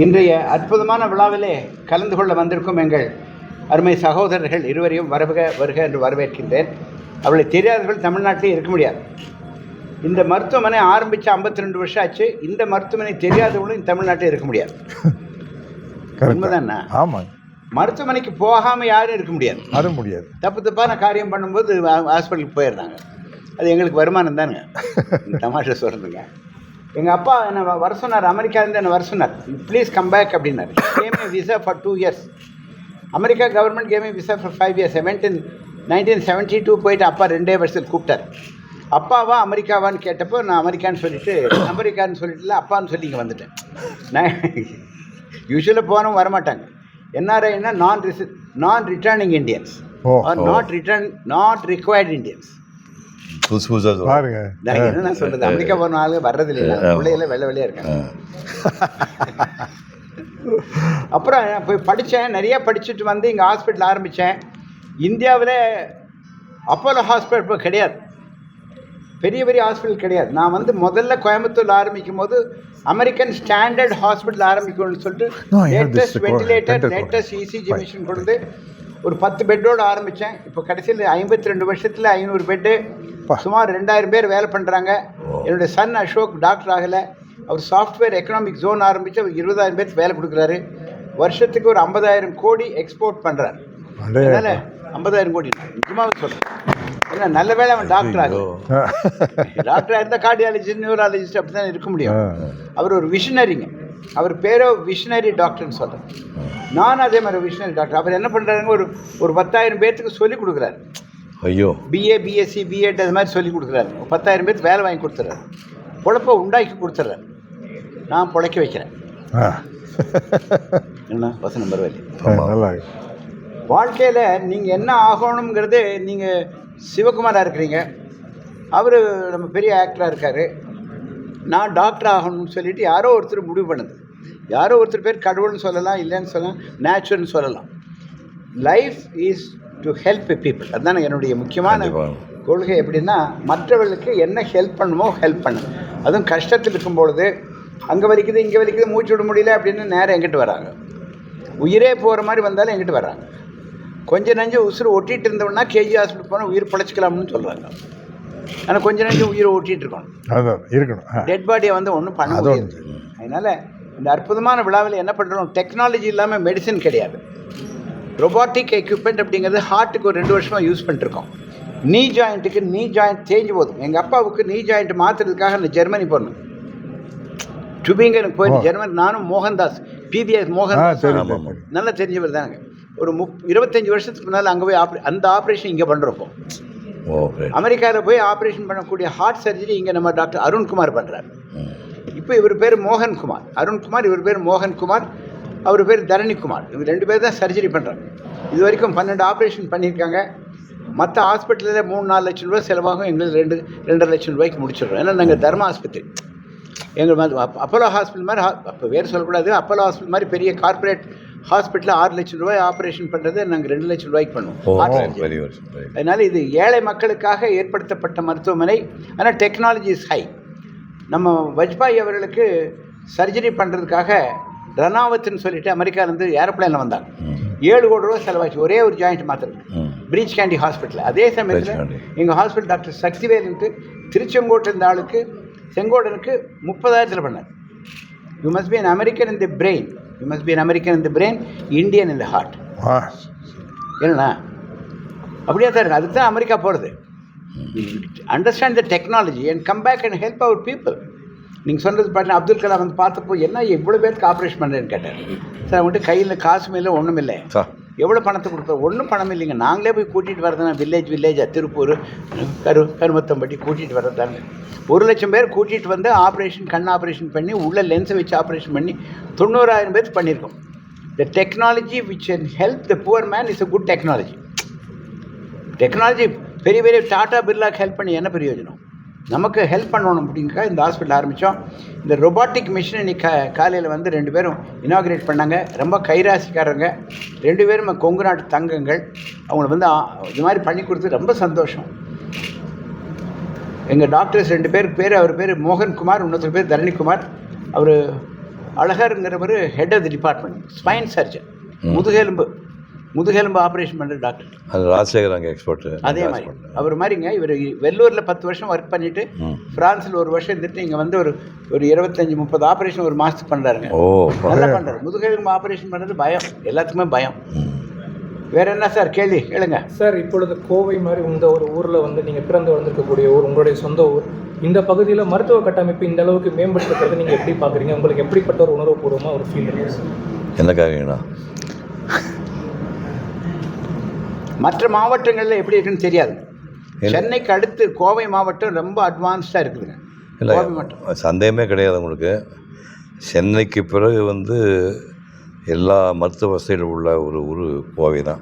இன்றைய அற்புதமான விழாவிலே கலந்து கொள்ள வந்திருக்கும் எங்கள் அருமை சகோதரர்கள் இருவரையும் வருக என்று வரவேற்கின்றேன். அவளை தெரியாதவர்கள் தமிழ்நாட்டிலே இருக்க முடியாது. இந்த மருத்துவமனை ஆரம்பித்து 52 வருஷம் ஆச்சு. இந்த மருத்துவமனை தெரியாதவங்களும் தமிழ்நாட்டில் இருக்க முடியாது. உண்மைதானே? ஆமாம். மருத்துவமனைக்கு போகாமல் யாரும் இருக்க முடியாது. அது முடியாது. தப்பான காரியம் பண்ணும்போது ஹாஸ்பிட்டலுக்கு போயிடுறாங்க. அது எங்களுக்கு வருமானம் தானுங்க. தமாஷை சொல்கிறதுங்க. எங்கள் அப்பா என்னை வர சொன்னார், அமெரிக்காவிலேருந்து என்னை வர சொன்னார். ப்ளீஸ் கம் பேக் அப்படின்னார். Game A visa for 2 years. America government game A visa for 5 years. I went in 1972. போயிட்டு அப்பா 2 வருஷத்தில் கூப்பிட்டார். அப்பாவா அமெரிக்காவான்னு கேட்டப்போ நான் அமெரிக்கான்னு சொல்லிட்டு இல்லை அப்பான்னு சொல்லி இங்கே வந்துட்டேன். நான் யூஸ்வலாக போனவங்க வரமாட்டாங்க. என்ஆர்ஐன்னா நான் returning Indians, not required Indians. பாருங்க என்ன சொல்றது, அமெரிக்கா போன ஆளு வர்றது இல்லை, பிள்ளைகள வெள்ளையா இருக்காங்க. அப்புறம் போய் படித்தேன், நிறைய படிச்சுட்டு வந்து இங்கே ஹாஸ்பிட்டல் ஆரம்பித்தேன். இந்தியாவில் அப்போலோ ஹாஸ்பிட்டல் இப்போ கிடையாது, பெரிய ஹாஸ்பிட்டல் கிடையாது. நான் வந்து முதல்ல கோயம்புத்தூரில் ஆரம்பிக்கும் போது அமெரிக்கன் ஸ்டாண்டர்ட் ஹாஸ்பிட்டல் ஆரம்பிக்கணும்னு சொல்லிட்டு latest ventilator, latest ECG machine கொடுத்து ஒரு 10 பெட்டோடு ஆரம்பித்தேன். இப்போ கடைசியில் 52 வருஷத்தில் 500 பெட்டு, சுமார் 2000 பேர் வேலை பண்ணுறாங்க. என்னுடைய சன் அசோக் டாக்டர் ஆகலை, அவர் சாஃப்ட்வேர் எக்கனாமிக் ஜோன் ஆரம்பித்து அவர் 20,000 பேருக்கு வேலை கொடுக்குறாரு. வருஷத்துக்கு ஒரு 50,000 கோடி எக்ஸ்போர்ட் பண்ணுறாரு. அதனால் 50,000 கோடி நிஜமாக சொல்கிறேன். ஏன்னா நல்ல வேலை அவன் டாக்டர் ஆகும். டாக்டராக இருந்தால் கார்டியாலஜிஸ்ட், நியூராலஜிஸ்ட் அப்படி தான் இருக்க முடியும். அவர் ஒரு விஷனரிங்க. அவர் பேரோ விஷனரி டாக்டர்னு சொல்கிறேன். நானும் அதே மாதிரி விஷனரி டாக்டர். அவர் என்ன பண்ணுறாருங்க, ஒரு 10,000 பேர்த்துக்கு சொல்லிக் கொடுக்குறாரு. ஐயோ, பிஏ, பிஎஸ்சி, பிஎட் அது மாதிரி சொல்லிக் கொடுக்குறாரு. 10,000 பேருக்கு வேலை வாங்கி கொடுத்துட்றாரு, பொழப்பை உண்டாக்கி கொடுத்துட்றாரு. நான் பொழைக்க வைக்கிறேன். என்ன வசனம் பரவாயில்ல. வாழ்க்கையில் நீங்கள் என்ன ஆகணுங்கிறது, நீங்கள் சிவகுமாராக இருக்கிறீங்க, அவர் நம்ம பெரிய ஆக்டராக இருக்கார். நான் டாக்டர் ஆகணும்னு சொல்லிவிட்டு யாரோ ஒருத்தர் முடிவு பண்ணுது. யாரோ ஒருத்தர் பேர் கடவுள்னு சொல்லலாம், இல்லைன்னு சொல்லலாம், நேச்சுரல்னு சொல்லலாம். Life is to help people. அதுதான் என்னுடைய முக்கியமான கொள்கை. எப்படின்னா, மற்றவர்களுக்கு என்ன ஹெல்ப் பண்ணுமோ ஹெல்ப் பண்ணு. அதுவும் கஷ்டத்தில் இருக்கும் பொழுது, அங்கே வலிக்குது இங்கே வலிக்குது மூச்சு விட முடியல அப்படின்னு நேரம் எங்கிட்ட வராங்க. உயிரே போகிற மாதிரி வந்தாலும் எங்கிட்ட வர்றாங்க. கொஞ்சம் நஞ்சு உசுறு ஒட்டிகிட்டு இருந்தோம்னா கேஜி ஹாஸ்பிட்டல் போனால் உயிர் பிழைச்சிக்கலாம்னு சொல்கிறாங்க. ஆனால் கொஞ்சம் நஞ்சு உயிரை ஒட்டிகிட்டு இருக்கணும். டெட் பாடியை வந்து ஒன்றும் பண்ண முடியாது. அதனால் இந்த அற்புதமான விழாவில் என்ன பண்ணுறோம், டெக்னாலஜி இல்லாமல் மெடிசன் கிடையாது. ரொபாட்டிக் எக்யூப்மெண்ட் அப்படிங்கிறது ஹார்ட்டுக்கு ஒரு 2 வருஷமாக யூஸ் பண்ணிட்டுருக்கோம். நீ ஜாயிண்ட் தேஞ்சு போதும். எங்கள் அப்பாவுக்கு நீ ஜாயிண்ட் மாற்றுறதுக்காக நான் ஜெர்மனி போனேன். டுபிங்கனுக்கு போயிட்டு ஜெர்மனி. நானும் மோகன்தாஸ், பிபிஎஸ் மோகன்தாஸ் நல்லா தெரிஞ்சவர் தானுங்க. ஒரு 25 வருஷத்துக்கு முன்னால் அங்கே போய் அந்த ஆப்ரேஷன் இங்கே பண்ணுறப்போ, அமெரிக்காவில் போய் ஆப்ரேஷன் பண்ணக்கூடிய ஹார்ட் சர்ஜரி இங்கே நம்ம டாக்டர் அருண்குமார் பண்ணுறார். இப்போ இவர் பேர் மோகன்குமார், அருண்குமார். இவர் பேர் மோகன்குமார், அவர் பேர் தரணிக்குமார். இவங்க 2 பேர் தான் சர்ஜரி பண்ணுறாங்க. இது வரைக்கும் 12 ஆப்ரேஷன் பண்ணியிருக்காங்க. மற்ற ஹாஸ்பிட்டலில் 3-4 லட்சம் ரூபா செலவாகும். எங்களுக்கு 2-2.5 லட்சம் ரூபாய்க்கு முடிச்சிடுறோம். ஏன்னா நாங்கள் தர்ம ஆஸ்பத்திரி. எங்கள் அப்போலோ ஹாஸ்பிட்டல் மாதிரி, அப்போ வேறு சொல்லக்கூடாது, அப்போலோ ஹாஸ்பிட்டல் மாதிரி பெரிய கார்பரேட் ஹாஸ்பிட்டலில் 6 லட்சம் ரூபாய் ஆப்ரேஷன் பண்ணுறது நாங்கள் 2 லட்சம் ரூபாய்க்கு பண்ணுவோம். அதனால் இது ஏழை மக்களுக்காக ஏற்படுத்தப்பட்ட மருத்துவமனை. ஆனால் டெக்னாலஜி இஸ் ஹை. நம்ம வாஜ்பாய் அவர்களுக்கு சர்ஜரி பண்ணுறதுக்காக ரனாவத்துன்னு சொல்லிட்டு அமெரிக்காவிலேருந்து ஏரோப்ளைனில் வந்தாங்க. 7 கோடி ரூபா செலவாச்சு ஒரே ஒரு ஜாயிண்ட் மாத்திரம், பிரீச் கேண்டி ஹாஸ்பிட்டலில். அதே சமயத்தில் எங்கள் ஹாஸ்பிட்டல் டாக்டர் சக்திவேலுக்கு திருச்செங்கோட்டு இருந்த ஆளுக்கு, செங்கோடனுக்கு 30,000 பண்ணார். You must be an American in the brain. You must be an American in the brain, Indian in the heart. என்னண்ணா அப்படியே தான் இருக்குது. அதுக்கு தான் அமெரிக்கா போகிறது. Understand the technology and come back and help our people. நீங்கள் சொன்னது பார்த்தீங்கன்னா, அப்துல் கலாம் வந்து பார்த்தப்போ என்ன இவ்வளோ பேருக்கு ஆப்ரேஷன் பண்ணுறேன்னு கேட்டார். சார் அவங்ககிட்ட கையில் காசும் இல்லை, ஒன்றும் இல்லை. எவ்வளோ பணத்தை கொடுப்போம்? ஒன்றும் பணம் இல்லைங்க, நாங்களே போய் கூட்டிகிட்டு வரதுனா வில்லேஜாக திருப்பூர், கருமத்தம்பட்டி கூட்டிகிட்டு வர்றதாங்க. 1 லட்சம் பேர் கூட்டிகிட்டு வந்து ஆப்ரேஷன், கண் ஆப்ரேஷன் பண்ணி உள்ள லென்ஸை வச்சு ஆப்ரேஷன் பண்ணி 90,000 பேருக்கு பண்ணியிருக்கோம். The technology which can help the poor man is a good technology. Technology பெரிய டாடா பிர்லாக்கு ஹெல்ப் பண்ணி என்ன பிரயோஜனம்? நமக்கு ஹெல்ப் பண்ணணும் அப்படிங்கிறக்காக இந்த ஹாஸ்பிட்டல் ஆரம்பித்தோம். இந்த ரொபாட்டிக் மிஷினை இன்னைக்கு காலையில் வந்து 2 பேரும் இனாக்ரேட் பண்ணாங்க. ரொம்ப கைராசிக்காரங்க 2 பேரும் கொங்கு நாட்டு தங்கங்கள். அவங்கள வந்து இது மாதிரி பண்ணி கொடுத்து ரொம்ப சந்தோஷம். எங்கள் டாக்டர்ஸ் 2 பேர் அவர் பேர் மோகன்குமார், இன்னொருத்தர் பேர் தரணிக்குமார். அவர் அழகருங்கிறவர் head of the department, spine surgeon, முதுகெலும்பு ஆப்ரேஷன் பண்ணுற டாக்டர். அது ராஜசேகர் அங்கே எக்ஸ்போர்ட். அதே மாதிரி அவர் மாதிரிங்க இவர் வெள்ளூரில் 10 வருஷம் ஒர்க் பண்ணிவிட்டு ஃப்ரான்ஸில் 1 வருஷம் இருந்துட்டு இங்கே வந்து ஒரு 25-30 ஆப்ரேஷன் ஒரு மாதத்துக்கு பண்ணுறாருங்க. நல்லா பண்ணுறாரு. முதுகெலும்பு ஆப்ரேஷன் பண்ணுறது பயம், எல்லாத்துக்குமே பயம். வேறு என்ன சார் கேள்வி கேளுங்க சார். இப்பொழுது கோவை மாதிரி இந்த ஒரு ஊரில் வந்து நீங்கள் பிறந்து வந்திருக்கக்கூடிய ஊர், உங்களுடைய சொந்த ஊர், இந்த பகுதியில் மருத்துவ கட்டமைப்பு இந்த அளவுக்கு மேம்படுத்துறது நீங்கள் எப்படி பார்க்குறீங்க? உங்களுக்கு எப்படிப்பட்ட ஒரு உணர்வுபூர்வமாக ஒரு ஃபீல் இருக்குது சார்? என்ன காரியங்கண்ணா? மற்ற மாவட்டங்களில் எப்படி இருக்குன்னு தெரியாது. சென்னைக்கு அடுத்து கோவை மாவட்டம் ரொம்ப அட்வான்ஸ்டாக இருக்குதுங்க. இல்லை, சந்தேகமே கிடையாது உங்களுக்கு. சென்னைக்கு பிறகு வந்து எல்லா மருத்துவ வசதிகள் உள்ள ஒரு ஊர் கோவை தான்.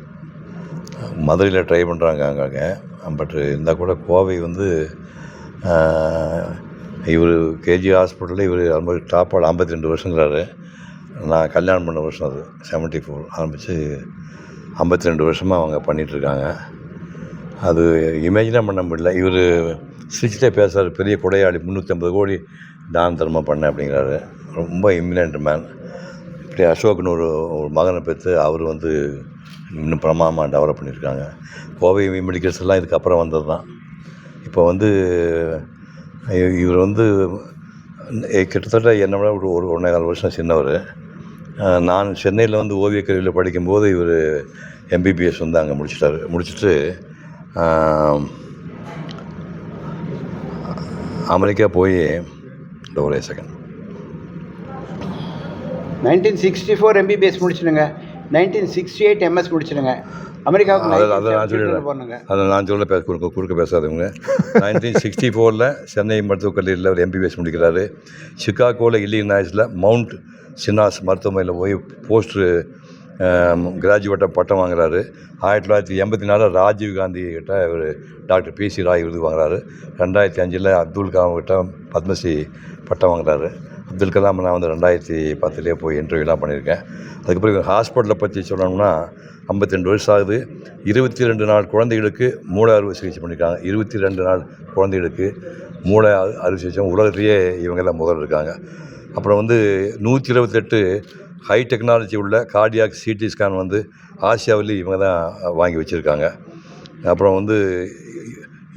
மதுரையில் ட்ரை பண்ணுறாங்க அங்கங்கே. பட் இருந்தால் கூட கோவை வந்து இவர் கேஜி ஹாஸ்பிட்டலில் இவர் அது டாப்பால் 52 வருஷங்கிறாரு. நான் கல்யாணம் பண்ண வருஷம் அது 74 ஆரம்பித்து 52 வருஷமாக அவங்க பண்ணிகிட்ருக்காங்க. அது இமேஜினாக பண்ண முடியல. இவர் சிரிச்சிட்டே பேசுகிறார், பெரிய கொடையாளி, 350 கோடி தான தர்மம் பண்ண அப்படிங்கிறாரு. ரொம்ப இமினன்ட் மேன். இப்படி அசோக்னு ஒரு மகனை பெற்று அவர் வந்து இன்னும் பிரமாதமாக டெவலப் பண்ணியிருக்காங்க. கோவை மெடிக்கல்ஸ் எல்லாம் இதுக்கப்புறம் வந்தது தான். இப்போ வந்து இவர் வந்து கிட்டத்தட்ட என்னை விட ஒரு 1.25 வருஷம் சின்னவர். நான் சென்னையில் வந்து ஓவியக் கல்லூரியில் படிக்கும்போது இவர் எம்பிபிஎஸ் வந்து அங்கே முடிச்சுட்டு அமெரிக்கா போய் ஒரே செகண்ட் 1964 எம்பிபிஎஸ் முடிச்சிடுங்க, 1968 எம்எஸ் முடிச்சிடுங்க. அமெரிக்காவுக்கு அதை நான் சொல்ல குறுக்க பேசாதவங்க. 1964 சென்னை மருத்துவக் கல்லூரியில் அவர் எம்பிபிஎஸ் முடிக்கிறாரு. சிகாகோவில் இல்லினாய்ஸில் மவுண்ட் சினாஸ் மருத்துவமனையில் போய் போஸ்ட்டு கிராஜுவேட்டாக பட்டம் வாங்குறாரு. 1984 ராஜீவ்காந்தி கிட்ட இவர் டாக்டர் பிசி ராய் விருது வாங்குறாரு. 2005 அப்துல் கலாம் கிட்ட பத்மஸ்ரீ பட்டம் வாங்குறாரு. அப்துல் கலாம் நான் வந்து 2010 போய் இன்டர்வியூலாம் பண்ணியிருக்கேன். அதுக்கப்புறம் ஹாஸ்பிட்டலை பற்றி சொல்லணும்னா 52 வருஷம் ஆகுது. 22 நாள் குழந்தைகளுக்கு மூளை அறுவை சிகிச்சை பண்ணியிருக்காங்க. 22 நாள் குழந்தைகளுக்கு மூளை அறுவை சிகிச்சை உலகத்திலேயே இவங்க தான் முதல்ல இருக்காங்க. அப்புறம் வந்து 128 ஹை டெக்னாலஜி உள்ள கார்டியாக் சிடி ஸ்கேன் வந்து ஆசியாவிலேயே இவங்க தான் வாங்கி வச்சுருக்காங்க. அப்புறம் வந்து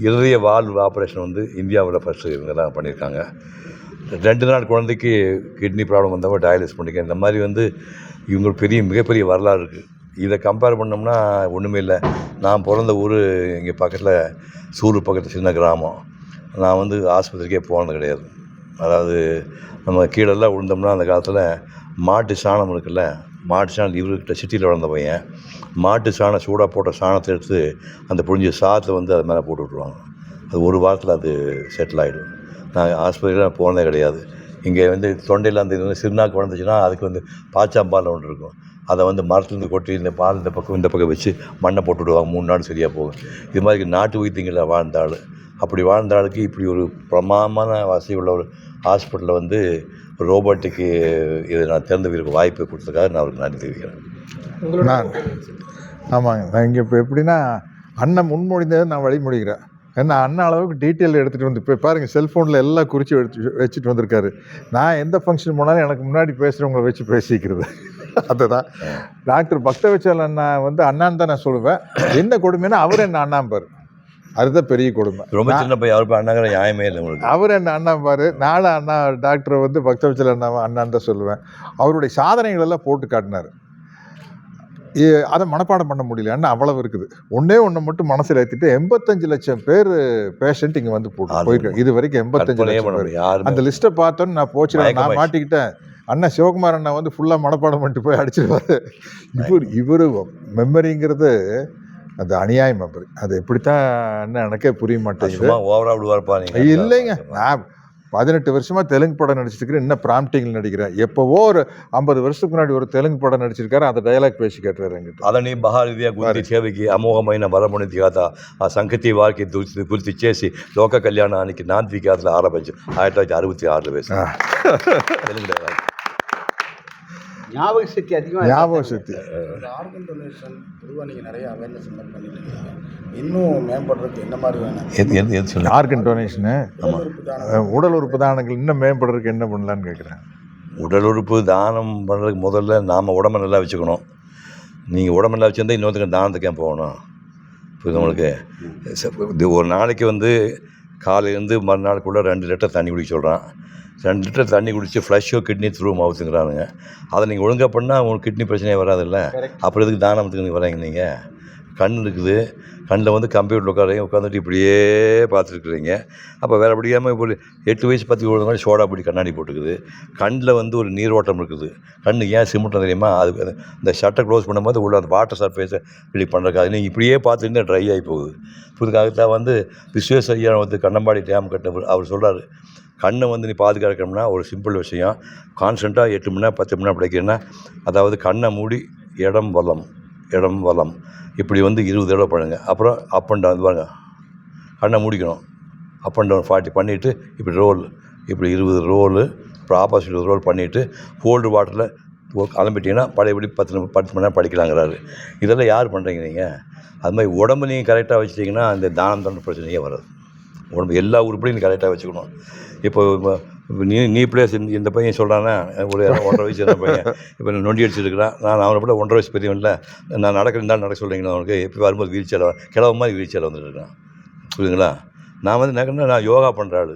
இதய வால்வு ஆப்ரேஷன் வந்து இந்தியாவில் ஃபஸ்ட்டு இவங்க தான் பண்ணியிருக்காங்க. 2 நாள் குழந்தைக்கு கிட்னி ப்ராப்ளம் வந்தவங்க டயாலிசிஸ் பண்ணிக்க. இந்த மாதிரி வந்து இவங்களுக்கு மிகப்பெரிய வரலாறு இருக்குது. இதை கம்பேர் பண்ணோம்னா ஒன்றுமே இல்லை. நான் பிறந்த ஊர் இங்கே பக்கத்தில் சூலூர் பக்கத்தில் சின்ன கிராமம். நான் வந்து ஆஸ்பத்திரிக்கே போனது கிடையாது. அதாவது நம்ம கீழெல்லாம் விழுந்தோம்னா அந்த காலத்தில் மாட்டு சாணம் இருக்குல்ல, மாட்டு சாணம் இவர்கிட்ட சிட்டியில் வளர்ந்த பையன் மாட்டு சாணம் சூடாக போட்ட சாணத்தை எடுத்து அந்த புழிஞ்ச சாதத்தை வந்து அது மேலே போட்டு விட்ருவாங்க. அது ஒரு வாரத்தில் அது செட்டில் ஆகிடும். நான் ஆஸ்பத்திரியில் போனதே கிடையாது. இங்கே வந்து தொண்டையில் அந்த சிறுநாக்கு வளர்ந்துச்சுன்னா அதுக்கு வந்து பாச்சாம்பால் ஒன்று இருக்கும். அதை வந்து மரத்துலேருந்து கொட்டி இந்த பால் இந்த பக்கம் வச்சு மண்ணை போட்டு விடுவாங்க. 3 நாள் சரியாக போகும். இது மாதிரி நாட்டு வைத்தியங்களில் வாழ்ந்த ஆள். அப்படி வாழ்ந்த ஆளுக்கு இப்படி ஒரு பிரமாதமான வசதி உள்ள ஒரு ஹாஸ்பிட்டலில் வந்து ரோபோட்டிக்கு இதை நான் தேர்ந்தெடுக்க வாய்ப்பு கொடுத்ததுக்காக நான் அவருக்கு நன்றி தெரிவிக்கிறேன். ஆமாங்க. நான் இங்கே இப்போ எப்படின்னா அண்ணன் முன்மொழிந்ததை நான் வழிமொழிகிறேன். ஏன்னா அண்ணன் அளவுக்கு டீட்டெயில் எடுத்துகிட்டு வந்து இப்போ பாருங்கள், செல்ஃபோனில் எல்லாம் குறித்து வச்சுட்டு வந்திருக்காரு. நான் எந்த ஃபங்க்ஷன் போனாலும் எனக்கு முன்னாடி பேசுகிறவங்களை வச்சு பேசிக்கிறது. அதுதான் டாக்டர் பக்தவச்சல் அண்ணா வந்து அண்ணான்னு தான் நான் சொல்லுவேன். என்ன கொடுமைன்னா அவர் என்ன அண்ணாம்பார், அதுதான் பெரிய கொடுமை. ரொம்ப சின்ன பையன் அவர் அண்ணாங்கிற நியாயமே இல்லை உங்களுக்கு. அவர் என்ன அண்ணாம்பார். நானும் அண்ணா டாக்டரை வந்து பக்தவச்சல் அண்ணான்னு தான் சொல்லுவேன். அவருடைய சாதனைகள் எல்லாம் போட்டு காட்டினார். அதை மனப்பாடம் பண்ண முடியல. ஏன்னா அவ்வளவு இருக்குது. ஒன்று மட்டும் மனசில் ஏற்றிட்டு 85 லட்சம் பேர் பேஷண்ட் இங்கே வந்து போயிருக்காங்க இது வரைக்கும். 85 லட்சம் பேர். அந்த லிஸ்ட்டை பார்த்தோன்னு நான் போச்சு, நான் மாட்டிக்கிட்டேன். அண்ணா சிவகுமார் அண்ணா வந்து ஃபுல்லாக மனப்பாடம் பண்ணிட்டு போய் அடிச்சிருவாரு. இவர் மெமரிங்கிறது அது அநியாயம். அப்படி அது எப்படித்தான் எனக்கே புரிய மாட்டேங்குது. இல்லைங்க, நான் 18 வருஷமாக தெலுங்கு படம் நடிச்சிருக்கிறேன். இன்னும் ப்ராம்ப்டிங்கில் நடிக்கிறேன். எப்போவோ ஒரு 50 வருஷத்துக்கு முன்னாடி ஒரு தெலுங்கு படம் நடிச்சிருக்காரு. அந்த டைலாக் பேசி கேட்டுறாரு என்கிட்ட. అదని బహారిదియా గురించి సేవకి అమోఘమైన వరముని దిగాత ఆ సంగతి వారికి గుర్తు చేసి లోక కళ్యాణానికి నాంది గాథలు ఆరంభించు 1966 వేసి తెలుగు డైలాగ్. ஞாபக சக்தி அதிகமாக. ஞாபக சக்தி. ஆர்கன் டொனேஷன் பொதுவாக நீங்கள் நிறைய அவேர்னஸ் பண்ணிட்டு இன்னும் மேம்படுறதுக்கு என்ன மாதிரி வேணும்? ஆர்கன் டொனேஷனு, உடல் உறுப்பு தானங்கள் இன்னும் மேம்படுறதுக்கு என்ன பண்ணலான்னு கேட்குறேன். உடல் உறுப்பு தானம் பண்ணுறதுக்கு முதல்ல நாம் உடம்பை நல்லா வச்சுக்கணும். நீங்கள் உடம்பு நல்லா வச்சுருந்தா இன்னொருத்தருக்கு தானத்துக்கு ஏன் போகணும்? இப்போ உங்களுக்கு இது ஒரு நாளைக்கு வந்து காலையிலேருந்து மறுநாளுக்குள்ளே 2 லிட்டர் தண்ணி குடிக்க சொல்கிறான். 2 லிட்டர் தண்ணி குடித்து ஃப்ளஷோ கிட்னி த்ரூ மவுத்துங்கிறானுங்க. அதை நீங்கள் ஒழுங்காக பண்ணால் உங்களுக்கு கிட்னி பிரச்சனையே வராதில்ல. அப்புறம் எதுக்கு தானத்துக்கு நீங்கள் வராங்க? நீங்கள் கண் இருக்குது, கண்ணில் வந்து கம்ப்யூட்டர் உட்காந்துட்டு இப்படியே பார்த்துருக்குறீங்க. அப்போ வேறு படியாமல் ஒரு 8 வயசு 10 வயசு மாதிரி சோடா பிடி கண்ணாடி போட்டுக்குது. கண்ணில் வந்து ஒரு நீரோட்டம் இருக்குது. கண் ஏன் சிமெண்ட்டும் தெரியுமா? அது இந்த ஷட்டை க்ளோஸ் பண்ணும்போது உள்ள அந்த வாட்டர் சர்ஃபேஸை இப்படி பண்ணுறக்காது. நீங்கள் இப்படியே பார்த்துட்டு ட்ரை ஆகி போகுது. இதுக்காகத்தான் வந்து விஸ்வேஸ்வரையா வந்து கண்ணம்பாடி டேம் கட்டின அவர் சொல்கிறார், கண்ணை வந்து நீ பாதுகாக்கணும்னா ஒரு சிம்பிள் விஷயம், கான்ஸ்டண்ட்டாக 8 மணி நேரம் 10 மணி நேரம் படிக்கிறேன்னா, அதாவது கண்ணை மூடி இடம் வலம் இப்படி வந்து 20 தடவை பண்ணுங்க. அப்புறம் அப் அண்ட் டவுன் பாருங்க, கண்ணை மூடிக்கணும், அப் அண்ட் டவுன் 40 பண்ணிவிட்டு இப்படி இப்படி 20 ரோலு, அப்புறம் ஆப்போசிட் ரோல் பண்ணிவிட்டு கோல்டு வாட்டரில் கிளம்பிட்டிங்கன்னா பழையபடி 10 மணி நேரம் படிக்கலாங்கிறாரு. இதெல்லாம் யார் பண்ணுறீங்க நீங்கள்? அது மாதிரி உடம்பு நீங்கள் கரெக்டாக வச்சுட்டிங்கன்னா அந்த தானம் தண்ட பிரச்சனையே வராது. உடம்பு எல்லா உறுப்பையும் நீங்கள் கரெக்டாக வச்சுக்கணும். இப்போ நீ பிளேஸ் இந்த பையன் சொல்கிறான்னா ஒரு 1.5 வயசு என்ன பையன் இப்போ நொண்டி அடிச்சிருக்கிறான். நான் அவனை கூட 1.5 வயசு பெரியவன்ல, நான் இருந்தாலும் நடக்க சொல்கிறீங்களா? அவனுக்கு இப்போ வரும்போது வீல் சேர் கிழவ மாதிரி வீல் சேரில் வந்துட்டுருக்கான். புரியுதுங்களா? நான் வந்து என்ன, நான் யோகா பண்ணுற ஆள்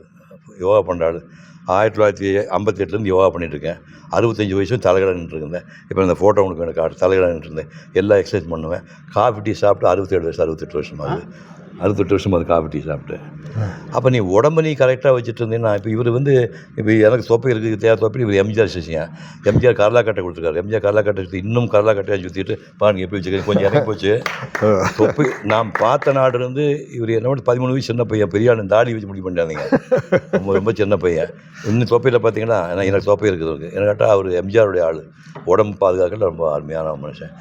1958 யோகா பண்ணிகிட்ருக்கேன். 65 வயசும் தலைகடை நின்றுருந்தேன். இப்போ இந்த ஃபோட்டோ உங்களுக்கு எனக்கு காட்டு தலைகடை நின்றுருந்தேன். எல்லா எக்ஸசைஸ் பண்ணுவேன். காஃபி டீ சாப்பிட்டு 68 வருஷம் ஆகுது. 68 வருஷம் அது காஃபி டீ சாப்பிட்டு. அப்போ நீ உடம்பு நீ கரெக்டாக வச்சுட்டு இருந்தீங்கன்னா, இப்போ இவர் வந்து இப்போ எனக்கு தொப்பை இருக்குது, தேவை தொப்பை. இவர் எம்ஜிஆர் சிஷியன். எம்ஜிஆர் கரலா கட்டை கொடுத்துருக்காரு. எம்ஜிஆர் கரலா கட்டை சுற்றி இன்னும் கரலா கட்டையாக சுற்றிட்டு பாருங்க எப்படி வச்சுக்கிறேன். கொஞ்சம் இறங்கி போச்சு தொப்பை. நான் பார்த்த நாடு இருந்து இவர் என்னோட 13 வயசு சின்ன பையன், பெரிய ஆள் தாடி வச்சு முடிவு பண்ணிட்டாங்க. ரொம்ப சின்ன பையன். இன்னும் தொப்பையில் பார்த்தீங்கன்னா எனக்கு தொப்பை இருக்குது. என்ன கேட்டால் அவர் எம்ஜிஆருடைய ஆள். உடம்பு பாதுகாக்கல ரொம்ப அருமையான மனுஷன்.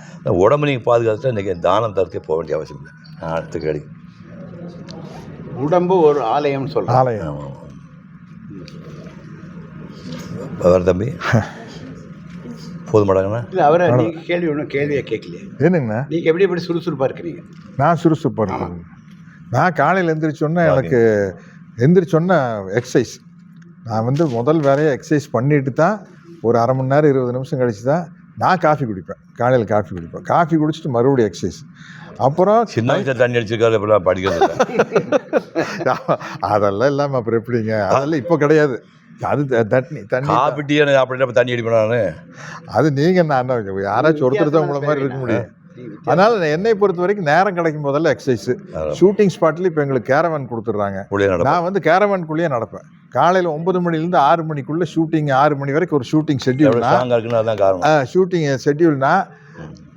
உடம்பு நீங்கள் பாதுகாத்துட்டா இன்றைக்கி தானம் தரத்துக்கே போக வேண்டிய அவசியம் இல்லை. அடுத்த கேள்வி. உடம்பு ஒரு ஆலயம்னு சொல்கிறேன். ஆலயம் வேறு தம்பி போதுமாடாங்கண்ணா? இல்லை, அவரை நீங்கள் கேள்வி ஒன்றும் கேள்வியை கேட்கலையே. என்னங்கண்ணா? நீங்கள் எப்படி சுறுசுறுப்பாக இருக்கிறீங்க? நான் சுறுசுறுப்பாக இருக்கேன். நான் காலையில் எந்திரிச்சோன்னே எனக்கு எந்திரிச்சோன்னே எக்ஸசைஸ். நான் வந்து முதல் வேலையை எக்ஸசைஸ் பண்ணிட்டு தான் ஒரு 1/2 மணி நேரம் 20 நிமிஷம் கழிச்சு தான் நான் காஃபி குடிப்பேன். காலையில் காஃபி குடிப்பேன். காஃபி குடிச்சிட்டு மறுபடியும் எக்ஸசைஸ். அப்புறம் சின்ன வயசில் தண்ணி அடிச்சிருக்காரு. அப்புறம் படிக்கிறது அதெல்லாம் இல்லாமல் அப்புறம் எப்படிங்க? அதெல்லாம் இப்போ கிடையாது. அது தண்ணி காஃபி டீ அப்படின்னா தண்ணி அடிப்பேன் நான். அது நீங்கள் நான் யாராச்சும் ஒருத்தர் தான் உங்களை மாதிரி இருக்க முடியும். அதனால் என்னை பொறுத்த வரைக்கும் நேரம் கிடைக்கும் போதெல்லாம் எக்ஸசைஸு. ஷூட்டிங் ஸ்பாட்லேயும் இப்போ எங்களுக்கு கேரவான் கொடுத்துட்றாங்க. நான் வந்து கேரவான்குள்ளேயே நடப்பேன். காலையில் 9 மணிலேருந்து 6 மணிக்குள்ளே ஷூட்டிங். 6 மணி வரைக்கும் ஒரு ஷூட்டிங் ஷெட்யூல்னா ஷூட்டிங் ஷெட்யூல்னா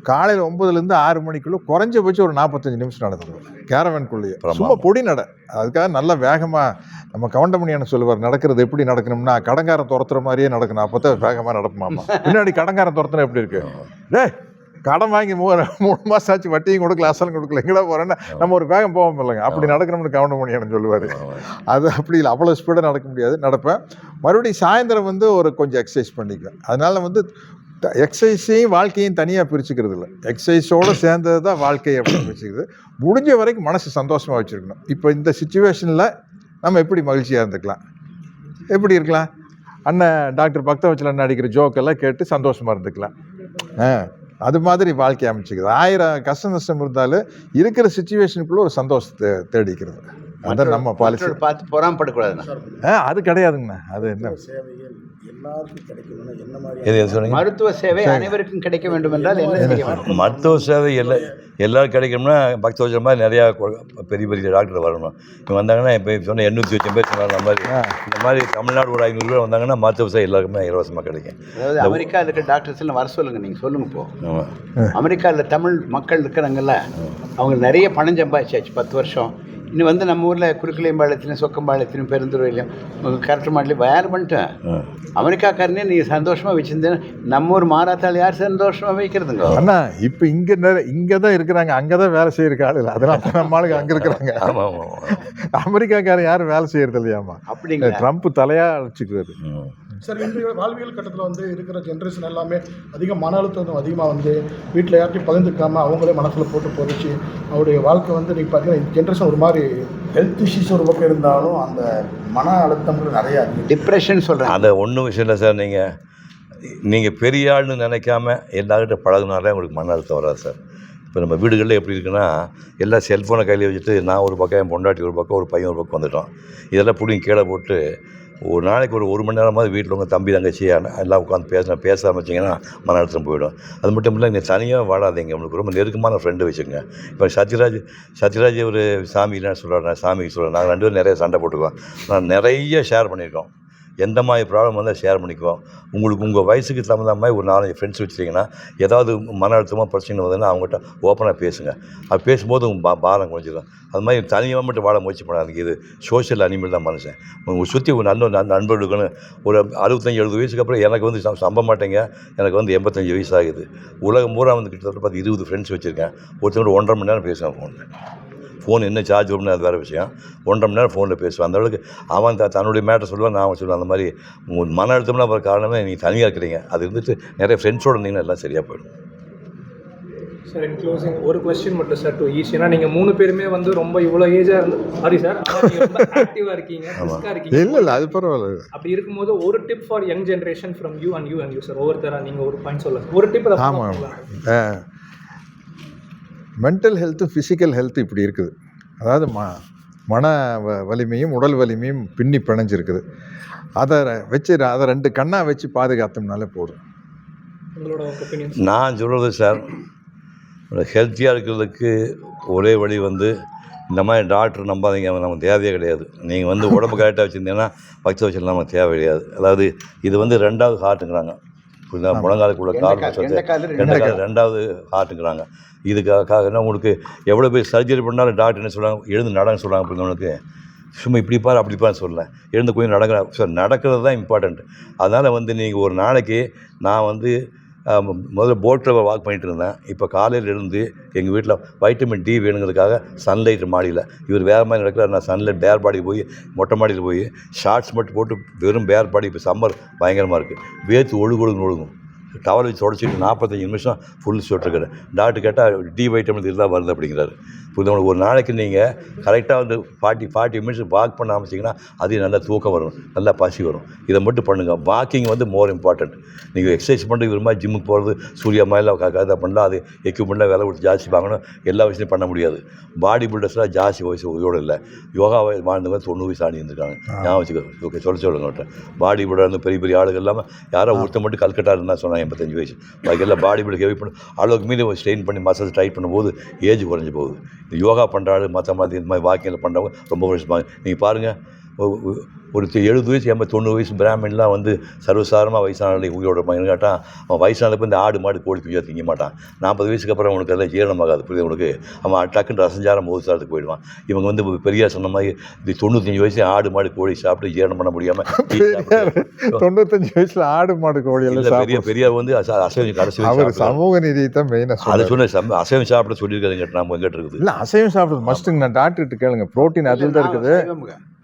காலையில் 9லேருந்து 6 மணிக்குள்ளே குறைஞ்சபட்சம் ஒரு 45 நிமிஷம் நடந்துடும் கேரவான்குள்ளேயே. சும்மா பொடி நட. அதுக்காக நல்லா வேகமாக நம்ம கவுண்டமணியான சொல்லுவார், நடக்கிறது எப்படி நடக்கணும்னா கடங்காரம் துரத்துற மாதிரியே நடக்கணும். அப்போ தான் வேகமாக நடப்புமாமா. பின்னாடி கடங்காரம் துரத்துனா எப்படி இருக்கு? டேய், கடன் வாங்கி 3 மாதம் ஆச்சு, வட்டியும் கொடுக்கல, அசலும் கொடுக்கல, எங்கடா போகிறேன்னா நம்ம ஒரு வேகம் போவோம் இல்லைங்க. அப்படி நடக்கணும்னு கவுண்டமணியான சொல்லுவார். அது அப்படி இல்லை, அவ்வளோ ஸ்பீடாக நடக்க முடியாது. நடப்பேன். மறுபடியும் சாயந்தரம் வந்து ஒரு கொஞ்சம் எக்ஸசைஸ் பண்ணிக்குவேன். அதனால் வந்து எக்ஸசைஸையும் வாழ்க்கையும் தனியாக பிரிச்சுக்கிறது இல்லை. எக்ஸசைஸோடு சேர்ந்தது தான் வாழ்க்கை அப்படின்னு வச்சுக்கிறது. முடிஞ்ச வரைக்கும் மனசு சந்தோஷமாக வச்சுருக்கணும். இப்போ இந்த சுச்சுவேஷனில் நம்ம எப்படி மகிழ்ச்சியாக இருந்துக்கலாம், எப்படி இருக்கலாம்? அண்ணன் டாக்டர் பக்தவச்சல் அண்ணன் அடிக்கிற ஜோக்கெல்லாம் கேட்டு சந்தோஷமாக இருந்துக்கலாம். அது மாதிரி வாழ்க்கை அமைச்சிக்கிறது. 1000 கஷ்ட நஷ்டம் இருந்தாலும் இருக்கிற சுச்சுவேஷனுக்குள்ளே ஒரு சந்தோஷத்தை தேடிக்கிறது. அதான் நம்ம பாலிசி. பார்த்து பொறாமப்படக்கூடாதுண்ணா. அது கிடையாதுங்கண்ணா. அது என்ன சேவைகள் எல்லாருக்கும் கிடைக்கணும்னா என்ன மாதிரி மருத்துவ சேவை அனைவருக்கும் கிடைக்க வேண்டும் என்றால் என்ன செய்ய வேண்டும்? மருத்துவ சேவை எல்லாரும் கிடைக்கணும்னா பக்தவச்சல் மாதிரி நிறையா பெரிய பெரிய டாக்டர் வரணும். இப்போ வந்தாங்கன்னா இப்போ சொன்ன 800 பேர் சொன்னாங்க. இந்த மாதிரி தமிழ்நாடு ஒரு 500 பேர் வந்தாங்கன்னா மருத்துவ சேவை எல்லாருக்குமே இலவசமாக கிடைக்கும். அதாவது அமெரிக்காவில் இருக்கிற டாக்டர்ஸ் எல்லாம் வர சொல்லுங்கள். நீங்கள் சொல்லுங்கள். இப்போ அமெரிக்காவில் தமிழ் மக்கள் இருக்கிறாங்கல்ல, அவங்க நிறைய பணம் சம்பாதிச்சாச்சு 10 வருஷம். இன்னும் வந்து நம்ம ஊரில் குறுக்கலையம்பாளையத்திலும் சொக்கம்பாளையத்திலும் பெருந்துறையிலையும் கரெக்ட் மாடலையும் வேறு பண்ணிட்டேன். அமெரிக்காக்காரனே நீங்கள் சந்தோஷமாக வச்சுருந்தேன்னா நம்ம ஊர் மாறாத்தால் யார் சந்தோஷமாக வைக்கிறதுங்க? அண்ணா இப்போ இங்கே தான் இருக்கிறாங்க, அங்கே தான் வேலை செய்யறதுக்கு ஆள் இல்லை. அதனால நம்ம ஆளுங்க அங்கே இருக்கிறாங்க. அமெரிக்காக்காரன் யாரும் வேலை செய்யறது இல்லையாமா? அப்படிங்க ட்ரம்ப் தலையாக அழைச்சிக்கிறது. சார், இன்றைய வாழ்வியல் கட்டத்தில் வந்து இருக்கிற ஜென்ரேஷன் எல்லாமே அதிக மன அழுத்தம் அதிகமாக வந்து வீட்டில் யார்ட்டையும் பகிர்ந்துக்காமல் அவங்களே மனசில் போட்டு போதிச்சு அவருடைய வாழ்க்கை வந்து நீங்கள் பார்த்தீங்கன்னா இந்த ஜென்ரேஷன் ஒரு மாதிரி ஹெல்த் இஷ்யூஸ் ஒரு பக்கம் இருந்தாலும் அந்த மன அழுத்தம் நிறையா டிப்ரெஷன் சொல்கிறேன். அதை ஒன்றும் விஷயம் இல்லை சார். நீங்கள் நீங்கள் பெரிய ஆள்னு நினைக்காம எல்லார்கிட்ட பழகுனாலே உங்களுக்கு மன அழுத்தம் வராது சார். இப்போ நம்ம வீடுகளில் எப்படி இருக்குன்னா, எல்லாம் செல்ஃபோனை கையில் வச்சுட்டு நான் ஒரு பக்கம், என் பொண்டாட்டி ஒரு பக்கம், ஒரு பையன் ஒரு பக்கம் வந்துட்டோம். இதெல்லாம் பிடிங்கி கீழே போட்டு ஒரு நாளைக்கு ஒரு மணி நேரமாவது வீட்டில் உங்கள் தம்பி தங்கச்சி எல்லாம் உட்காந்து பேச ஆரம்பிச்சிங்கன்னா மன அழுத்தம் போயிடும். அது மட்டும் இல்லை, நீங்கள் தனியாக வாழாதீங்க, உங்களுக்கு ரொம்ப நெருக்கமான ஃப்ரெண்டு வச்சுக்கோங்க. இப்போ சத்யராஜ் ஒரு சாமிலாம் சொல்கிறேன், சாமிக்கு சொல்கிறேன், நாங்கள் 2 பேரும் நிறைய சண்டை போட்டுக்குவோம். நான் நிறைய ஷேர் பண்ணியிருக்கோம். எந்த மாதிரி ப்ராப்ளம் வந்தால் ஷேர் பண்ணிக்குவோம். உங்களுக்கு உங்கள் வயசுக்கு தகுந்த மாதிரி ஒரு 4-5 ஃப்ரெண்ட்ஸ் வச்சுட்டிங்கன்னா, ஏதாவது மன அழுத்தமாக பிரச்சனை வந்ததுன்னா அவங்ககிட்ட ஓப்பனாக பேசுங்க. அது பேசும்போது உங்கள் பாரம் குறைஞ்சிடும். அது மாதிரி தனியாக மட்டும் வாழ முயற்சி பண்ணாதீங்க. இது சோஷியல் அனிமல் தான் மனுஷன். உங்கள் சுற்றி ஒரு நல்ல நண்பர்களுக்குன்னு ஒரு 65-70 வயசுக்கு அப்புறம் எனக்கு வந்து சம்ப மாட்டேங்க, எனக்கு வந்து 85 வயசு ஆகுது. உலகம் பூரா வந்து கிட்டத்தட்ட 20 ஃப்ரெண்ட்ஸ் வச்சுருக்கேன். ஒருத்தவங்க 1.5 மணி நேரம் பேசுவேன் ஃபோன் என்ன சார்ஜ் வரும்னு அது வேறு விஷயம். 1.5 மணி நேரம் ஃபோனில் பேசுவேன். அந்த அளவுக்கு அவன் தன்னுடைய மேட்டர் சொல்லுவான், நான் சொல்லுவேன். அந்த மாதிரி உங்கள் மன அழுத்தம்லாம் வர காரணமே நீங்கள் தனியாக இருக்கிறீங்க. அது இருந்துட்டு நிறைய ஃப்ரெண்ட்ஸோடு இருந்தீங்கன்னா எல்லாம் சரியாக போயிடும். சார் இன் க்ளோசிங் ஒரு கொஸ்டின் மட்டும் சார், டு ஈஸி. ஏன்னா நீங்கள் 3 பேருமே வந்து ரொம்ப இவ்வளோ ஏஜாக இருந்து சாரி சார், ரொம்ப ஆக்டிவாக இருக்கீங்க, ரிஸ்காக இருக்கீங்க. இல்லை அது பரவாயில்ல. அப்படி இருக்கும்போது ஒரு tip for young generation from you and you sir, ஒவ்வொருத்தராக நீங்கள் ஒரு பாயிண்ட் சொல்லலாம். ஒரு டிப். ஆமாம், மென்டல் ஹெல்த்து ஃபிசிக்கல் ஹெல்த்து இப்படி இருக்குது. அதாவது மன வலிமையும் உடல் வலிமையும் பின்னி பிணைஞ்சிருக்குது. அதை வச்சு அதை 2 கண்ணாக வச்சு பாதுகாத்தோம்னாலே போதும். உங்களோட ஒப்பீனியன்? நான் சொல்கிறது சார், ஹெல்த்தியாக இருக்கிறதுக்கு ஒரே வழி வந்து இந்த மாதிரி டாக்டர் நம்பாதீங்க, நமக்கு தேவையே கிடையாது. நீங்கள் வந்து உடம்பு கரெக்டாக வச்சுருந்தீங்கன்னா பக்த வச்சு நமக்கு தேவை கிடையாது. அதாவது இது வந்து 2வது ஹார்ட்டுங்கிறாங்க. முழங்காலுக்குள்ள கால் 2வது ஹார்ட்டுங்கிறாங்க. இதுக்காக என்ன, உங்களுக்கு எவ்வளோ பேர் சர்ஜரி பண்ணாலும் டாக்டர் என்ன சொல்கிறாங்க, எழுந்து நடன்னு சொல்கிறாங்க. பிள்ளைங்களுக்கு சும்மா இப்படி பாரு அப்படி பாரு சொல்லலை, எழுந்து கொஞ்சம் நடக்கிறது தான் இம்பார்ட்டண்ட். அதனால் வந்து நீங்கள் ஒரு நாளைக்கு, நான் வந்து முதல்ல போட்டில் வாக் பண்ணிகிட்டு இருந்தேன். இப்போ காலையில் எழுந்து எங்கள் வீட்டில் வைட்டமின் டி வேணுங்கிறதுக்காக சன்லைட் மாடியில், இவர் வேறு மாதிரி நடக்கிறார், நான் சன்லைட் பேர் பாடிக்கு போய் மொட்டை மாடியில் போய் ஷார்ட்ஸ் மட்டும் போட்டு வெறும் பேர் பாடி, இப்போ சம்மர் பயங்கரமாக இருக்குது, வேர்த்து ஒழுகும் டவல் வச்சு தொடச்சிட்டு 45 நிமிஷம் ஃபுல் சுட்டுருக்குறேன். டாக்டர் கேட்டால் டி வைட்டமின் இதுதான் வருது அப்படிங்கிறாரு. புரியுது? ஒரு நாளைக்கு நீங்கள் கரெக்டாக வந்து 40 மினிட்ஸ் வாக் பண்ண ஆரம்பிச்சிங்கன்னா அது நல்லா தூக்கம் வரும், நல்லா பசி வரும். இதை மட்டும் பண்ணுங்கள். வாக்கிங் வந்து மோர் இம்பார்ட்டண்ட். நீங்கள் எக்ஸசைஸ் பண்ணுறது இது மாதிரி ஜிம்முக்கு போகிறது, சூர்யா மாதிரிலாம் கதை பண்ணலாம், அது எக்யூப்மெண்ட்லாம் விலை கொடுத்து ஜாஸ்தி வாங்கணும், எல்லா வயசுலையும் பண்ண முடியாது. பாடி பில்டர்ஸ்லாம் ஜாஸ்தி வயசு உயிரோடு இல்லை. யோகா வாழ்ந்தவங்க 90 வயசு ஆடி இருந்திருக்காங்க. ஞாபகம் வச்சுக்கோ. ஓகே, சொல்லுங்க. பாடி பில்டர் இருந்து பெரிய ஆளுகள் இல்லாமல் யாரோ ஒருத்த மட்டும் கல்கட்டா இருந்தால் சொன்னாங்க 85 வயசு. பாக்கி எல்லாம் பாடி பில்டர் ஹெவி பண்ணி அளவுக்கு மீறி ஸ்ட்ரெயின் பண்ணி மசில்ஸ் டைட் பண்ணும்போது ஏஜ் குறைஞ்சி போகுது. இந்த யோகா பண்ணுறாரு, மற்ற மாதிரி இந்த மாதிரி வாக்கிங்கில் பண்ணுறவங்க ரொம்ப வருஷமாக நீங்கள் பாருங்கள், ஒரு 70 வயசு 80-90 வயசு பிராமின்லாம் வந்து சர்வசாதாரணமாக வயசானாலே உயிரோட இருப்பாங்க. கேட்டால் அவன் வயசானப்போ இந்த ஆடு மாடு கோழி குஞ்சா திங்க மாட்டான். 40 வயசுக்கு அப்புறம் அவனுக்கு அதெல்லாம் ஜீரணமாகாது. புரியுது உங்களுக்கு? அவன் டக்குன்னு ரசஞ்சாரம் மோதுசாரத்துக்கு போயிடுவான். இவங்க வந்து பெரியார் சொன்ன மாதிரி இது 95 வயசு ஆடு மாடு கோழி சாப்பிட்டு ஜீரணம் பண்ண முடியாமல் 95 வயசில் ஆடு மாடு கோழி எல்லாம் பெரியார் வந்து அசைவம் கடைசி சமூக நீதியை தான் மெயினாக அதை சொன்ன அசைவம் சாப்பிட சொல்லியிருக்காங்க. நம்ம எங்கிட்ட இருக்குது இல்லை அசைவம் சாப்பிடுறது மஸ்ட்டுங்க. நான் டாக்டர்கிட்ட கேளுங்க, ப்ரோட்டீன் அதில் தான் இருக்குது.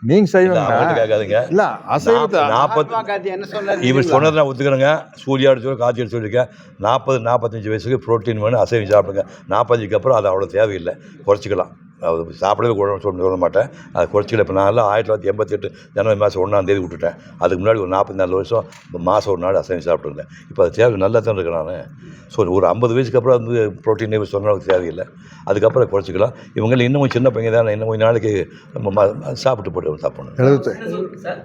நீங்க செய்வீங்க இல்ல அசைவத்தை 40 என்ன சொன்னாரு இவர் சொன்னதை நான் ஒத்துக்கிறேங்க. சூர்யாடு சொல்லி காய்ச்சல் சொல்லியிருக்கேன். 40-45 வயசுக்கு ப்ரோட்டீன் வேணும், அசைவம் சாப்பிடுங்க. 45க்கு அப்புறம் அது அவ்வளோ தேவையில்லை, குறைச்சிக்கலாம். அது சாப்பிடவே சொல்ல மாட்டேன், அதை குறைச்சிக்கல. இப்போ நான் 1988 ஜனவரி மாதம் 1ஆம் தேதி விட்டுட்டேன். அதுக்கு முன்னாடி ஒரு 44 வருஷம் மாதம் ஒரு நாள் அசைவம் சாப்பிட்ருந்தேன். இப்போ அது தேவை நல்லா தான் இருக்கேன் நான். ஸோ ஒரு 50 வயசுக்கு அப்புறம் வந்து ப்ரோட்டீன் சொன்னால் தேவையில்லை, அதுக்கப்புறம் குறைச்சிக்கலாம். இவங்க இன்னமும் சின்ன பையன் தான், இன்னும் கொஞ்சம் நாளைக்கு சாப்பிட்டு போட்டு சாப்பிடணும். 70 சார்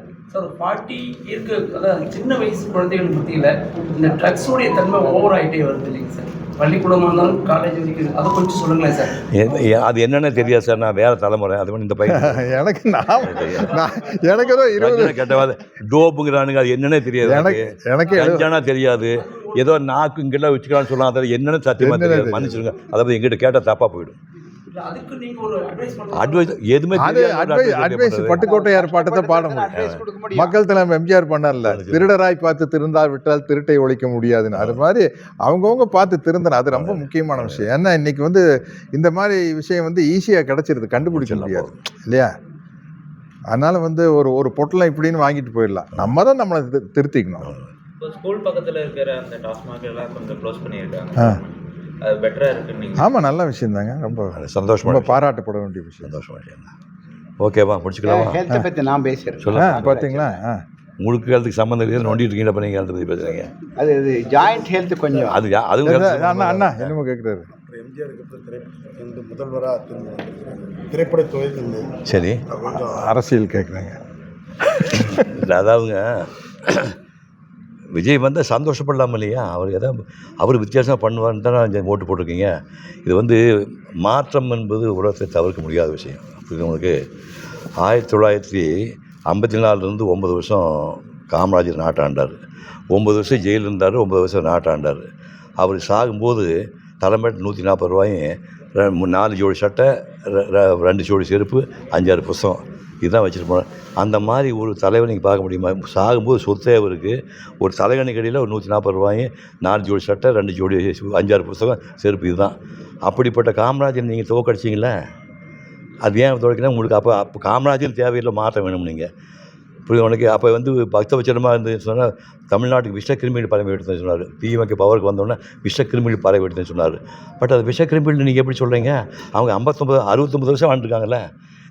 40 இருக்கு. அதாவது சின்ன வயசு குழந்தைகள் மத்தியில் இந்த ட்ரக்ஸோடைய தன்மை ஓவர் ஆகிட்டே வருது இல்லைங்க சார்? பள்ளிக்கூடமாக இருந்தாலும் காலேஜ் வரைக்கும் அதை கொஞ்சம் சொல்லுங்களேன் சார். அது என்னென்னு தெரியாது சார், நான் வேறு தலைமுறை. அது மாதிரி இந்த பையன் எனக்கு எனக்கு ஏதோ 20 கெட்டவாது டோப்புங்கிறானுங்க, அது என்னன்னே தெரியாது. எனக்கு கஞ்சானா தெரியாது, ஏதோ நாக்கு இங்கெல்லாம் வச்சுக்கலான்னு சொல்லலாம், அதை என்னென்னு சத்தியமாக தெரியாது. மன்னிச்சிருங்க, அதை பற்றி எங்கிட்ட கேட்டால் தப்பாக போயிடும். பட்டுக்கோட்டையார் பாட்டத்தை பாட முடியும். மக்கள் தலைவர் எம்ஜிஆர் பண்ணல, திருடராய் பார்த்து திருந்தா விட்டால் திருட்டை ஒழிக்க முடியாதுன்னு. அது மாதிரி அவங்கவுங்க பார்த்து திருந்தணும். அது ரொம்ப முக்கியமான விஷயம். ஏன்னா இன்னைக்கு வந்து இந்த மாதிரி விஷயம் வந்து ஈஸியாக கிடைச்சிருது, கண்டுபிடிக்க முடியாது இல்லையா? அதனால வந்து ஒரு பொட்டலம் இப்படின்னு வாங்கிட்டு போயிடலாம். நம்ம தான் நம்மளை திருத்திக்கணும். ஸ்கூல் பக்கத்தில் இருக்கிற அந்த டாஸ்மாக் எல்லாம் கொஞ்சம் க்ளோஸ் பண்ணியிருக்காங்க. அது பெட்டராக இருக்குன்னு. ஆமாம், நல்ல விஷயம் தாங்க. ரொம்ப சந்தோஷம், ரொம்ப பாராட்டப்பட வேண்டிய விஷயம். சந்தோஷமா விஷயம். ஓகேவா, முடிச்சுக்கலாமா? ஹெல்த்தை பற்றி நான் பேசுகிறேன். சொல்லுங்கள். பார்த்தீங்களா? உங்களுக்கு ஹெல்த்துக்கு சம்மந்தம் இல்லை நோண்டிட்டு இருக்கீங்க அப்போ நீங்கள் ஹெல்த்தை பற்றி பேசுகிறீங்க. அது ஜாயிண்ட் ஹெல்த் கொஞ்சம் அதுவும் அண்ணா என்னமோ கேட்குறாரு. எம்ஜிஆருக்கு வந்து முதல்வராக திரைப்படத்துறை சரி அரசியல் கேட்குறாங்க. அதாவதுங்க விஜய் வந்தால் சந்தோஷப்படலாம் இல்லையா? அவர் வித்தியாசமாக பண்ணுவார்னு தான் ஓட்டு போட்டிருக்கீங்க. இது வந்து மாற்றம் என்பது உலகத்தை தவிர்க்க முடியாத விஷயம். அப்படி உங்களுக்கு 1954 9 வருஷம் காமராஜர் நாட்டாண்டார், 9 வருஷம் ஜெயிலில் இருந்தார், 9 வருஷம் நாட்டாண்டார். அவர் சாகும்போது தலைமைட்டு 140 ரூபாயும் 4 ஜோடி சட்டை 2 ஜோடி செருப்பு 5-6 புத்தகம் இதுதான் வச்சுருப்போம். அந்த மாதிரி ஒரு தலைவர் நீங்கள் பார்க்க முடியுமா? சாகும்போது சொத்தே அவருக்கு ஒரு தலைகணி கடையில் ஒரு 140 ரூபாயும் 4 ஜோடி சட்டை 2 ஜோடி 5-6 புத்தகம் செருப்பு இதுதான். அப்படிப்பட்ட காமராஜர் நீங்கள் தோக்கடிச்சிங்களே, அது ஏன் தோக்கடினா உங்களுக்கு அப்போ காமராஜர் தேவையில்லை, மாற்றம் வேணும் நீங்கள் புரியுது உனக்கு. அப்போ வந்து பக்தவச்சனமாக இருந்து சொன்னால் தமிழ்நாட்டுக்கு விஷக்கிருமிகள் பரவி எடுத்துன்னு சொன்னார். திமுக பவருக்கு வந்தோடனே விஷக்கிருமிகள் பரவி எடுத்துன்னு சொன்னார். பட் அது விஷக்கிருமிகள் நீங்கள் எப்படி சொல்கிறீங்க? அவங்க 69 வருஷம் வாழ்ந்துருக்காங்கல்ல.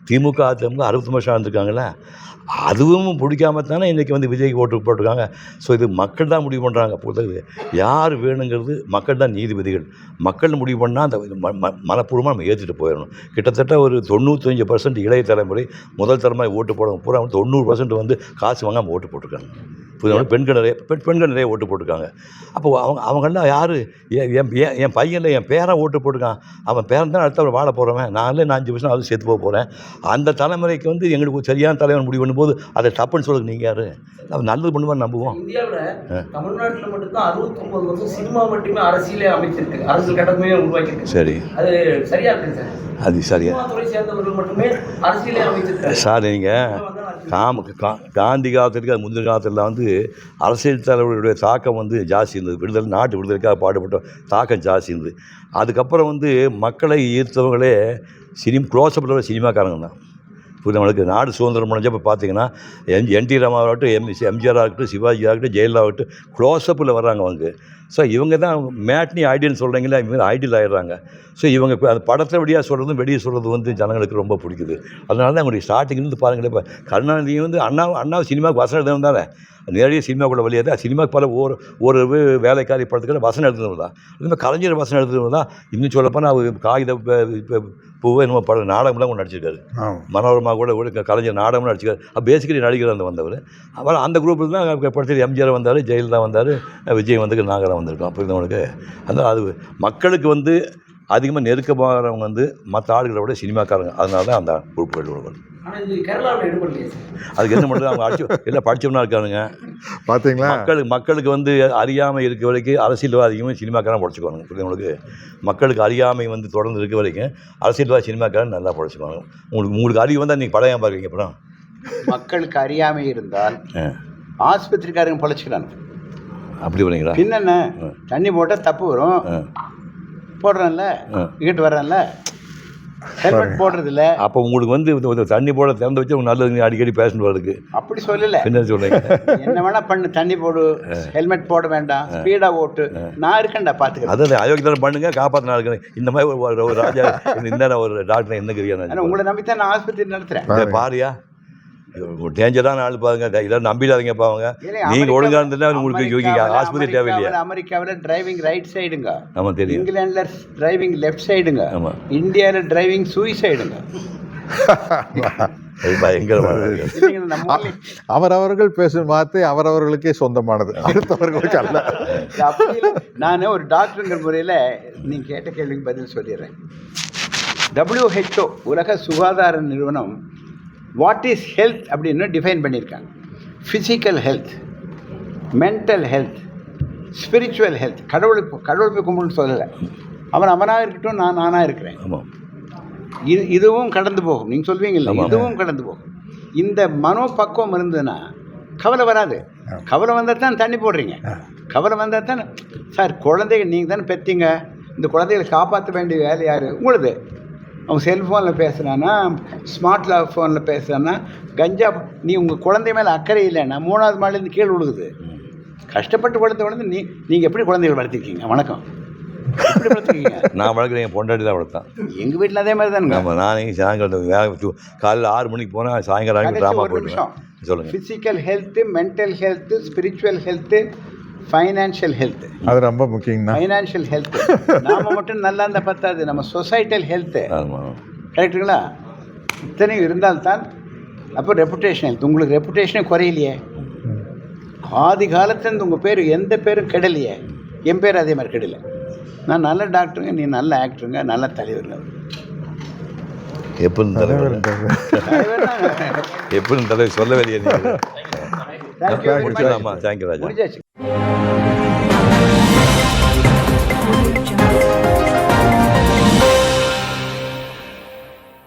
திமுக அதிமுக 69 வருஷம் வாழ்ந்துருக்காங்கல்ல. அதுவும் பிடிக்காம தானே இன்றைக்கி வந்து விஜய்க்கு ஓட்டு போட்டிருக்காங்க. ஸோ இது மக்கள் தான் முடிவு பண்ணுறாங்க. பொறுத்தது யார் வேணுங்கிறது மக்கள் தான் நீதிபதிகள். மக்கள் முடிவு பண்ணால் அந்த மனப்பூர்வமாக நம்ம ஏற்றிட்டு போயிடணும். கிட்டத்தட்ட ஒரு 95% இளைய தலைமுறை முதல் தலைமுறை ஓட்டு போடுறவங்க பூரா 90% வந்து காசு வாங்காமல் ஓட்டு போட்டிருக்காங்க. புரியுது? பெண்கள் நிறைய ஓட்டு போட்டிருக்காங்க. அப்போ அவங்கெல்லாம் யார்? என் பையனில் என் பேரன் ஓட்டு போட்டிருக்கான். அவன் பேரன் தான் அடுத்த வாழ போகிறவன். நான் 5 வருஷம் அது சேர்த்து போக போகிறேன். அந்த தலைமுறைக்கு வந்து எங்களுக்கு சரியான தலைவன் முடிவு பண்ணும்போது அதை தப்புன்னு சொல்லுங்க. நீங்கள் யார்? அவன் நல்லது பண்ணுவான்னு நம்புவோம். இந்தியாவில் தமிழ்நாட்டில் மட்டும்தான் 69 வருஷம் சினிமா மட்டுமே அரசியலே அமைச்சிருக்கு, அரசியல் கட்டமே உருவாக்கியிருக்கு. சரி, அது சரியா இருக்கு சார்? அது சரியா துறை சேர்ந்தவர்கள் மட்டுமே அரசியலே அமைச்சிருக்காரு சார். நீங்கள் காந்தி காலத்திற்கு அது முந்தின காலத்தில் வந்து அரசியல் தலைவர்களுடைய தாக்கம் வந்து ஜாஸ்தி இருந்தது. நாட்டு விடுதலைக்காக பாடுபட்ட தாக்கம் ஜாஸ்தி இருந்தது. அதுக்கப்புறம் வந்து மக்களை ஈர்த்தவங்களே க்ளோஸ்அப்பில் சினிமாக்காரங்க தான். புரியுது நம்மளுக்கு. நாடு சுதந்திரம் முடிஞ்சப்போ பார்த்தீங்கன்னா என்டி ராமாவாகட்டும், எம்ஜிஆர் ஆகட்டும், சிவாஜி ஆகட்டும், ஜெயலலிதா ஆகட்டும் க்ளோஸ்அப்பில் வர்றாங்க அவங்க. ஸோ இவங்க தான் மேட்னி ஐடியல்னு சொல்கிறீங்களா, இவங்க ஐடியல் ஆகிடுறாங்க. ஸோ இவங்க அந்த படத்தை வெளியாக சொல்கிறதும் வெளியே சொல்கிறது வந்து ஜனங்களுக்கு ரொம்ப பிடிக்குது. அதனால தான் அவங்களுடைய ஸ்டார்டிங்லேருந்து பாருங்களேன். இப்போ கருணாநிதி வந்து அண்ணா சினிமாவுக்கு வசனம் எழுதுனது தானே, நேரடியாக சினிமாக்குள்ள வழியாக தான். சினிமாவுக்கு பல ஒரு வேலைக்காரி படத்துக்கு வசனம் எழுதுனது தான். அதுமாதிரி கலைஞர் வசனம் எழுதுனது தான். இன்னும் சொல்லப்போனால் அவர் காகித பூவே என்னமோ படம் நாடகம்லாம் கூட நடிச்சிருக்காரு. மனோரமா கூட கலைஞர் நாடகம்லாம் நடிச்சிருக்காரு. பேசிக்கலி நடிகர் வந்தவர். அப்புறம் அந்த குரூப்பில் தான் படத்தில் எம்ஜிஆர் வந்தார், ஜெயலலிதா வந்தார், விஜய் வந்து நாங்களாம் வந்திருக்கோம். அப்படி உங்களுக்கு அதனால் அது மக்களுக்கு வந்து அதிகமாக நெருக்கமாகறவங்க வந்து மற்ற ஆளுகளை விட சினிமாக்காரங்க. அதனால தான் அந்த குரூப்புகள் உள்ளவர். அதுக்கு என்ன பண்ணுறது? அவங்க எல்லாம் படித்தவனா இருக்கானுங்க. பார்த்தீங்களா? மக்களுக்கு வந்து அறியாமை இருக்க வரைக்கும் அரசியல்வாதிகளும் சினிமாக்காரன் படிச்சுக்குவாங்க. புரியுது? மக்களுக்கு அறியாமை வந்து தொடர்ந்து இருக்க வரைக்கும் அரசியல்வாதி சினிமாக்காரன் நல்லா படிச்சுக்குவாங்க. உங்களுக்கு அறிவு வந்தால் நீங்கள் படம் ஏன் பார்க்குறீங்க? படம் மக்களுக்கு அறியாமை இருந்தால் ஆஸ்பத்திரிக்காரங்க பழச்சிக்கிறாங்க. அப்படி வரீங்களா? பின்னென்ன தண்ணி போட்டால் தப்பு வரும். போடுறேன்ல, இங்கிட்டு வர்றேன்ல, ஹெல்மெட் போடுறதில்ல. அப்போ உங்களுக்கு வந்து தண்ணி போட திறந்து வச்சு உங்களுக்கு நல்லது அடிக்கடி பேஷண்ட் வரதுக்கு அப்படி சொல்லலை. என்ன சொல்கிறீங்க? என்ன வேணா பண்ணு, தண்ணி போடு, ஹெல்மெட் போட வேண்டாம், ஸ்பீடாக ஓட்டு, நான் இருக்கேன்டா பார்த்துக்கிறேன். அதான் அயோக்கியம் பண்ணுங்க, காப்பாற்றினா இருக்கிறேன். இந்த மாதிரி ஒரு ராஜா இந்த ஒரு டாக்டர் என்ன கரியா? உங்களை நம்பித்தான் நான் ஆஸ்பத்திரி நடத்துகிறேன். பாரியா டேஞ்சரான ஆள் பாருங்க, இதெல்லாம் நம்பிடாதீங்க பாருங்க. நீங்கள் ஒழுங்காக இருந்தால் உங்களுக்கு ஆஸ்பத்திரி தேவையில்லையா? அமெரிக்காவில் டிரைவிங் ரைட் சைடுங்க, ஆமாம் தெரியும். இங்கிலாண்டில் டிரைவிங் லெஃப்ட் சைடுங்க, ஆமாம். இந்தியாவில் டிரைவிங் சூசைடுங்க. அவரவர்கள் பேசும் வார்த்தை அவரவர்களுக்கே சொந்தமானது, அடுத்தவர்களுக்கு அல்ல. நான் ஒரு டாக்டருங்கிற முறையில் நீங்கள் கேட்ட கேள்விக்கு பதில் சொல்லிடுறேன். WHO உலக சுகாதார நிறுவனம் வாட் இஸ் ஹெல்த் அப்படின்னு டிஃபைன் பண்ணியிருக்காங்க. Physical health, mental health, spiritual health. கடவுள் போய் கும்பிடுன்னு சொல்லலை. அவனாக இருக்கட்டும், நானாக இருக்கிறேன். இதுவும் கடந்து போகும். நீங்கள் சொல்வீங்கல்ல, இதுவும் கடந்து போகும். இந்த மனோபக்குவம் இருந்ததுன்னா கவலை வராது. கவலை வந்தால் தான் தண்ணி போடுறீங்க. கவலை வந்தால் தான் சார், குழந்தைகள் நீங்கள் தானே பெற்றீங்க, இந்த குழந்தைகளை காப்பாற்ற வேண்டிய வேலை யார்? உங்களுது. அவன் செல்ஃபோனில் பேசுகிறான்னா, ஸ்மார்ட் ஃபோனில் பேசுகிறான்னா, கஞ்சா. நீ உங்கள் குழந்தை மேலே அக்கறை இல்லைன்னா 3வது மாடிலேருந்து கீழே விழுகுது. கஷ்டப்பட்டு குழந்தை நீங்கள் எப்படி குழந்தைகள் வளர்த்திருக்கீங்க? வணக்கம். எப்படி வளர்த்துருக்கீங்க? நான் வளர்க்குறேன், என் பொண்டாட்டி தான் வளர்த்தான். எங்கள் வீட்டில் அதே மாதிரி தானுங்க. ஆமாம், நான் சாயங்காலம் காலையில் 6 மணிக்கு போனால் சாயங்காலம் ட்ராமா போயிடுவேன். சொல்லுங்கள். Physical health, mental health, spiritual health, financial health. அது ரொம்ப முக்கியங்கண்ணா. ஃபைனான்ஷியல் ஹெல்த்து நாம் மட்டும் நல்லா இருந்தால் பத்தாது, நம்ம சொசைட்டல் ஹெல்த்து. ஆமாம். கரெக்டுங்களா? இத்தனையும் இருந்தால்தான். அப்போ ரெப்புடேஷன் ஹெல்த். உங்களுக்கு ரெப்புடேஷனே குறையிலையே. ஆதி காலத்துலேருந்து உங்கள் பேர் எந்த பேரும் கெடலையே. என் பேர் அதே மாதிரி கெடலை. நான் நல்ல டாக்டருங்க, நீ நல்ல ஆக்டருங்க, நல்ல தலைவருங்க. எப்போ தலைவர் எப்போ தலைவர் சொல்ல வேலையே. தேங்க்யூ. ஆமாம், தேங்க்யூ ராஜா. முடிஞ்சாச்சு.